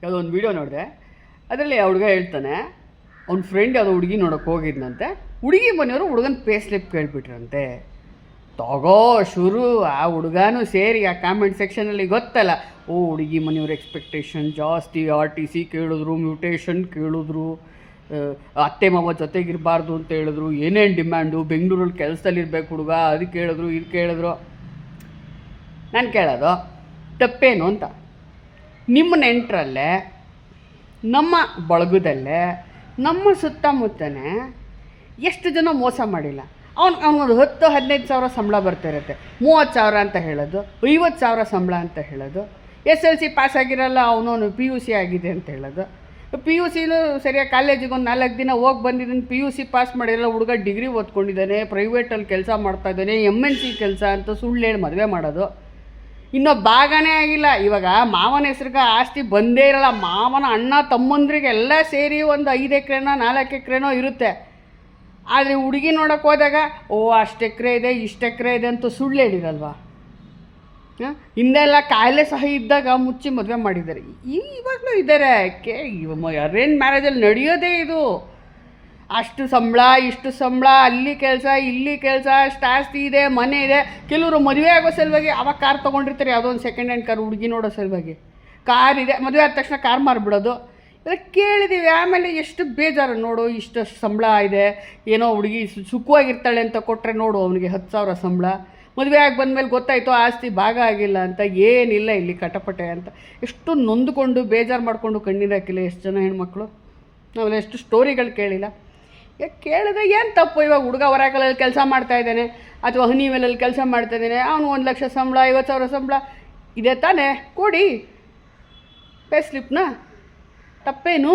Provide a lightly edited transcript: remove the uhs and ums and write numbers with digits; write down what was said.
ಯಾವುದೋ ಒಂದು ವೀಡಿಯೋ ನೋಡಿದೆ. ಅದರಲ್ಲಿ ಆ ಹುಡುಗ ಹೇಳ್ತಾನೆ, ಅವ್ನ ಫ್ರೆಂಡ್ ಯಾವುದೋ ಹುಡುಗಿ ನೋಡೋಕೆ ಹೋಗಿದ್ನಂತೆ. ಹುಡುಗಿ ಮನೆಯವರು ಹುಡುಗನ ಪೇ ಸ್ಲಿಪ್ ಕೇಳಿಬಿಟ್ರಂತೆ. ತಗೋ ಶುರು. ಆ ಹುಡುಗನೂ ಸೇರಿ ಆ ಕಾಮೆಂಟ್ ಸೆಕ್ಷನಲ್ಲಿ ಗೊತ್ತಲ್ಲ, ಓ ಹುಡುಗಿ ಮನೆಯವ್ರ ಎಕ್ಸ್ಪೆಕ್ಟೇಷನ್ ಜಾಸ್ತಿ, RTC ಕೇಳಿದ್ರು, ಮ್ಯೂಟೇಷನ್ ಕೇಳಿದ್ರು, ಅತ್ತೆ ಮಾವ ಜೊತೆಗಿರಬಾರ್ದು ಅಂತ ಹೇಳಿದ್ರು, ಏನೇನು ಡಿಮ್ಯಾಂಡು, ಬೆಂಗಳೂರಲ್ಲಿ ಕೆಲಸದಲ್ಲಿರ್ಬೇಕು ಹುಡುಗ, ಅದಕ್ಕೆ ಕೇಳಿದ್ರು, ಇದು ಕೇಳಿದ್ರು. ನಾನು ಕೇಳೋದು ತಪ್ಪೇನು ಅಂತ. ನಿಮ್ಮ ನೆಂಟರಲ್ಲೇ, ನಮ್ಮ ಬಳಗದಲ್ಲೇ, ನಮ್ಮ ಸುತ್ತಮುತ್ತನೇ ಎಷ್ಟು ಜನ ಮೋಸ ಮಾಡಿಲ್ಲ? ಅವನಿಗೊಂದು 10-15 ಸಾವಿರ ಸಂಬಳ ಬರ್ತಾ ಇರುತ್ತೆ, 30,000 ಅಂತ ಹೇಳೋದು, 50,000 ಸಂಬಳ ಅಂತ ಹೇಳೋದು. SLC ಪಾಸ್ ಆಗಿರಲ್ಲ, ಅವನವನು PUC ಆಗಿದೆ ಅಂತ ಹೇಳೋದು. PUCನೂ ಸರಿಯಾಗಿ ಕಾಲೇಜಿಗೆ ಒಂದು 4 ದಿನ ಹೋಗಿ ಬಂದಿದ್ದಾನೆ, PUC ಪಾಸ್ ಮಾಡಿರಲ್ಲ, ಹುಡುಗ ಡಿಗ್ರಿ ಓದ್ಕೊಂಡಿದ್ದಾನೆ, ಪ್ರೈವೇಟಲ್ಲಿ ಕೆಲಸ ಮಾಡ್ತಾಯಿದ್ದಾನೆ, MNC ಕೆಲಸ ಅಂತ ಸುಳ್ಳು ಹೇಳಿ ಮದುವೆ ಮಾಡೋದು. ಇನ್ನೂ ಭಾಗನೇ ಆಗಿಲ್ಲ. ಇವಾಗ ಮಾವನ ಹೆಸ್ರಿಗೆ ಆಸ್ತಿ ಬಂದೇ ಇರಲ್ಲ, ಮಾವನ ಅಣ್ಣ ತಮ್ಮಂದ್ರಿಗೆ ಎಲ್ಲ ಸೇರಿ ಒಂದು 5 ಎಕರೆನೋ 4 ಎಕರೆನೋ ಇರುತ್ತೆ. ಆದರೆ ಹುಡುಗಿ ನೋಡೋಕೆ ಹೋದಾಗ ಓ ಅಷ್ಟು ಎಕರೆ ಇದೆ, ಇಷ್ಟು ಎಕರೆ ಇದೆ ಅಂತ ಸುಳ್ಳು ಹೇಳಿರಲ್ವಾ? ಹಿಂದೆಲ್ಲ ಕಾಯಿಲೆ ಸಹ ಇದ್ದಾಗ ಮುಚ್ಚಿ ಮದುವೆ ಮಾಡಿದ್ದಾರೆ. ಇವಾಗಲೂ ಇದ್ದಾರೆ. ಅರೇಂಜ್ ಮ್ಯಾರೇಜಲ್ಲಿ ನಡೆಯೋದೇ ಇದು. ಅಷ್ಟು ಸಂಬಳ, ಇಷ್ಟು ಸಂಬಳ, ಅಲ್ಲಿ ಕೆಲಸ, ಇಲ್ಲಿ ಕೆಲಸ, ಅಷ್ಟು ಆಸ್ತಿ ಇದೆ, ಮನೆ ಇದೆ. ಕೆಲವರು ಮದುವೆ ಆಗೋ ಸಲುವಾಗಿ ಅವಾಗ ಕಾರ್ ತೊಗೊಂಡಿರ್ತಾರೆ, ಯಾವುದೋ ಒಂದು ಸೆಕೆಂಡ್ ಹ್ಯಾಂಡ್ ಕಾರ್ ಹುಡುಗಿ ನೋಡೋ ಸಲುವಾಗಿ. ಕಾರ್ ಇದೆ, ಮದುವೆ ಆದ ತಕ್ಷಣ ಕಾರ್ ಮಾರಿಬಿಡೋದು. ಇವಾಗ ಕೇಳಿದ್ದೀವಿ. ಆಮೇಲೆ ಎಷ್ಟು ಬೇಜಾರು ನೋಡು, ಇಷ್ಟು ಸಂಬಳ ಇದೆ, ಏನೋ ಹುಡುಗಿ ಸುಖವಾಗಿರ್ತಾಳೆ ಅಂತ ಕೊಟ್ಟರೆ ನೋಡು ಅವನಿಗೆ 10,000 ಸಂಬಳ. ಮದುವೆ ಆಗಿ ಬಂದಮೇಲೆ ಗೊತ್ತಾಯಿತು ಆಸ್ತಿ ಭಾಗ ಆಗಿಲ್ಲ ಅಂತ. ಏನಿಲ್ಲ ಇಲ್ಲಿ ಕಟಪಟೆ ಅಂತ ಎಷ್ಟು ನೊಂದುಕೊಂಡು ಬೇಜಾರು ಮಾಡಿಕೊಂಡು ಕಣ್ಣೀರು ಹಾಕಿಲ್ಲ ಎಷ್ಟು ಜನ ಹೆಣ್ಮಕ್ಳು. ನಾವೆಲ್ಲ ಎಷ್ಟು ಸ್ಟೋರಿಗಳು ಕೇಳಿಲ್ಲ. ಯಾಕೆ ಕೇಳಿದ್ರೆ ಏನು ತಪ್ಪು? ಇವಾಗ ಹುಡುಗ ಹೊರಕಲಲ್ಲಿ ಕೆಲಸ ಮಾಡ್ತಾಯಿದ್ದಾನೆ ಅಥವಾ ಹನಿವೆಲಲ್ಲಿ ಕೆಲಸ ಮಾಡ್ತಾಯಿದ್ದಾನೆ, ಅವನು 1 ಲಕ್ಷ ಸಂಬಳ, 50,000 ಸಂಬಳ ಇದೆ ತಾನೇ, ಕೊಡಿ ಪೇ ಸ್ಲಿಪ್ನ. ತಪ್ಪೇನು?